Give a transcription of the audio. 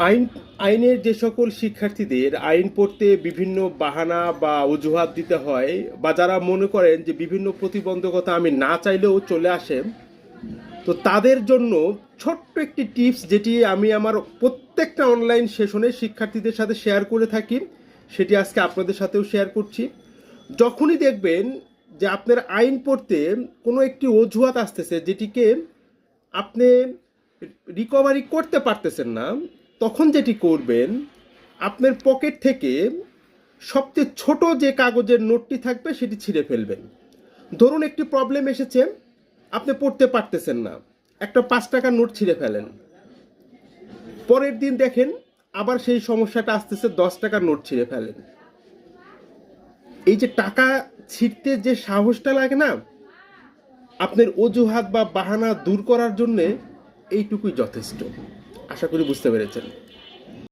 আইন আইনের যে সকল শিক্ষার্থীদের আইন পড়তে বিভিন্ন বাহানা বা অজুহাত দিতে হয়, বা যারা মনে করেন যে বিভিন্ন প্রতিবন্ধকতা আমি না চাইলেও চলে আসে, তো তাদের জন্য ছোট্ট একটি টিপস যেটি আমি আমার প্রত্যেকটা অনলাইন সেশনে শিক্ষার্থীদের সাথে শেয়ার করে থাকি, সেটি আজকে আপনাদের সাথেও শেয়ার করছি। যখনই দেখবেন যে আপনার আইন পড়তে কোনো একটি অজুহাত আসতেছে যেটিকে আপনি রিকভারি করতে পারতেছেন না, তখন যেটি করবেন, আপনার পকেট থেকে সবচেয়ে ছোট যে কাগজের নোটটি থাকবে সেটি ছিঁড়ে ফেলবেন। ধরুন একটি প্রবলেম এসেছে, আপনি পড়তে পারতেছেন না, একটা 5 টাকার নোট ছিঁড়ে ফেলেন। পরের দিন দেখেন আবার সেই সমস্যাটা আসতেছে, 10 টাকার নোট ছিঁড়ে ফেলেন। এই যে টাকা ছিঁড়তে যে সাহসটা লাগে না, আপনার অজুহাত বা বাহানা দূর করার জন্যে এইটুকুই যথেষ্ট। আশা করি বুঝতে পেরেছেন।